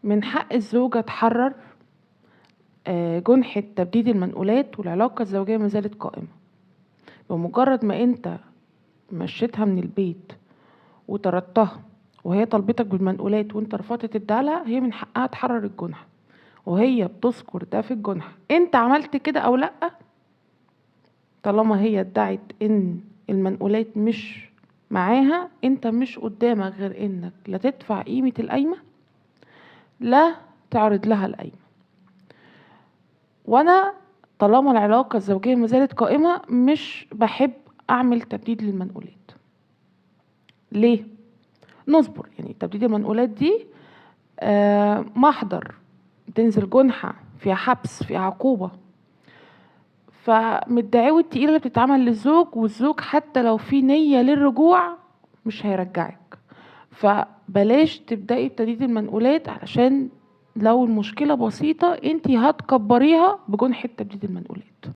من حق الزوجة تحرر جنحة تبديد المنقولات والعلاقة الزوجية ما زالت قائمة. بمجرد ما انت مشيتها من البيت وطردتها وهي طلبتك بالمنقولات وانت رفضت تديها، هي من حقها تحرر الجنحة، وهي بتذكر ده في الجنحة انت عملت كده او لا. طالما هي ادعت ان المنقولات مش معاها، انت مش قدامك غير انك لا تدفع قيمة القايمة لا تعرض لها القايمة. وانا طالما العلاقة الزوجية ما زالت قائمة مش بحب اعمل تبديد للمنقولات. ليه؟ نصبر. يعني تبديد المنقولات دي محضر، تنزل جنحة فيها حبس فيها عقوبة، فمن الدعاوى التقيلة اللي بتتعمل للزوج، والزوج حتى لو في نية للرجوع مش هيرجعك. فبلاش تبدأي بتبديد المنقولات، علشان لو المشكلة بسيطة انتي هتكبريها بجنحة تبديد المنقولات.